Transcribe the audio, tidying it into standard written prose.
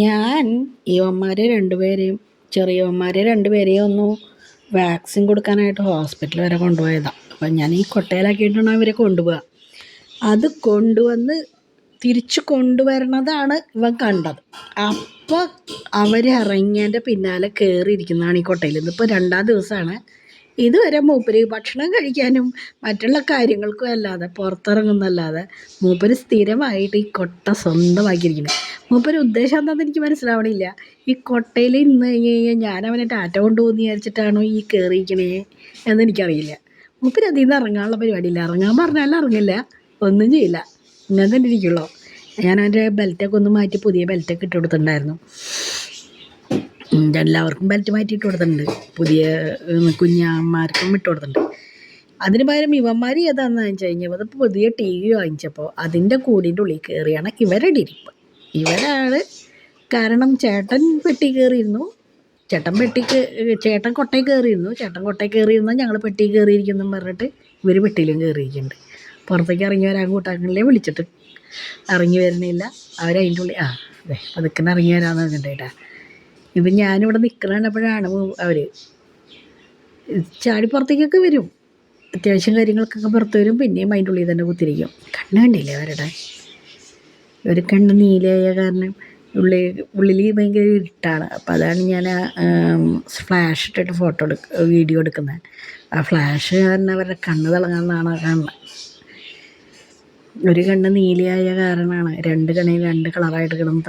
ഞാൻ ഇവന്മാരെ രണ്ടുപേരെയും ചെറിയവന്മാരെ രണ്ടുപേരെയും ഒന്ന് വാക്സിൻ കൊടുക്കാനായിട്ട് ഹോസ്പിറ്റൽ വരെ കൊണ്ടുപോയതാണ്. അപ്പം ഞാൻ ഈ കൊട്ടയിലാക്കിയിട്ടാണ് അവരെ കൊണ്ടുപോവുക. അത് കൊണ്ടുവന്ന് തിരിച്ചു കൊണ്ടുവരണതാണ് ഇവൻ കണ്ടത്. അപ്പോൾ അവരിറങ്ങിയതിൻ്റെ പിന്നാലെ കയറിയിരിക്കുന്നതാണ് ഈ കൊട്ടയിൽ. ഇതിപ്പോൾ 2-ാം ദിവസമാണ്. ഇതുവരെ മൂപ്പര് ഭക്ഷണം കഴിക്കാനും മറ്റുള്ള കാര്യങ്ങൾക്കും അല്ലാതെ പുറത്തിറങ്ങുന്നല്ലാതെ മൂപ്പര് സ്ഥിരമായിട്ട് ഈ കൊട്ട സ്വന്തമാക്കിയിരിക്കുന്നത്. മൂപ്പര് ഉദ്ദേശം എന്താണെന്ന് എനിക്ക് മനസ്സിലാവണില്ല. ഈ കൊട്ടയിൽ ഇന്ന് കഴിഞ്ഞാൽ ഞാനവനെ ടാറ്റ കൊണ്ടുപോകുന്ന വിചാരിച്ചിട്ടാണോ ഈ കയറിയിരിക്കണേ എന്നെനിക്കറിയില്ല. മൂപ്പര് അതിൽ നിന്ന് ഇറങ്ങാനുള്ള പരിപാടിയില്ല. ഇറങ്ങാൻ പറഞ്ഞാലും ഇറങ്ങില്ല, ഒന്നും ചെയ്യില്ല, ഇങ്ങനെ തന്നെ ഇരിക്കുള്ളൂ. ഞാൻ അവൻ്റെ ബെൽറ്റൊക്കെ ഒന്ന് മാറ്റി പുതിയ ബെൽറ്റൊക്കെ ഇട്ട് കൊടുത്തിട്ടുണ്ടായിരുന്നു. എല്ലാവർക്കും ബെൽറ്റ് മാറ്റി ഇട്ട് കൊടുത്തിട്ടുണ്ട്, പുതിയ കുഞ്ഞന്മാർക്കും ഇട്ട് കൊടുത്തിട്ടുണ്ട്. അതിന് പകരം ഇവന്മാർ ഏതാണെന്ന് വെച്ച് കഴിഞ്ഞാൽ അത് പുതിയ ടി വി വാങ്ങിച്ചപ്പോൾ അതിൻ്റെ കൂടിൻ്റെ ഉള്ളിൽ കയറിയാണ് ഇവരുടെ ഇരിപ്പ്. ഇവരാണ് കാരണം. ചേട്ടൻ പെട്ടി കയറിയിരുന്നു, ചേട്ടൻ കൊട്ടയിൽ കയറിയിരുന്നു, ഞങ്ങൾ പെട്ടി കയറിയിരിക്കുന്നു പറഞ്ഞിട്ട് ഇവർ പെട്ടിയിലും കയറിയിരിക്കുന്നുണ്ട്. പുറത്തേക്ക് ഇറങ്ങി വരാൻ കൂട്ടാക്കണില്ലേ, വിളിച്ചിട്ട് ഇറങ്ങി വരുന്നില്ല. അവരതിൻ്റെ ഉള്ളിൽ അതെ പതുക്കെ ഇറങ്ങി വരാമെന്ന് പറഞ്ഞിട്ടേട്ടാ. ഇപ്പം ഞാനിവിടെ നിൽക്കണപ്പോഴാണ് അവർ ചാടി പുറത്തേക്കൊക്കെ വരും. അത്യാവശ്യം കാര്യങ്ങൾക്കൊക്കെ പുറത്ത് വരും, പിന്നെയും അതിൻ്റെ ഉള്ളിൽ തന്നെ കുത്തിരിക്കും. കണ്ണ് കണ്ടില്ലേ അവരുടെ? ഒരു കണ്ണ് നീലയായ കാരണം ഉള്ളിൽ ഭയങ്കര ഇരുട്ടാണ്. അപ്പോൾ അതാണ് ഞാൻ ഫ്ലാഷ് ഇട്ടിട്ട് വീഡിയോ എടുക്കുന്നത്. ആ ഫ്ലാഷ് കാരണം അവരുടെ കണ്ണ് തിളങ്ങാന്നാണ് കാണുന്നത്. ഒരു കണ്ണ് നീലയായ കാരണമാണ് 2 കണ്ണിൽ 2 കളറായിട്ട് കിടന്ന്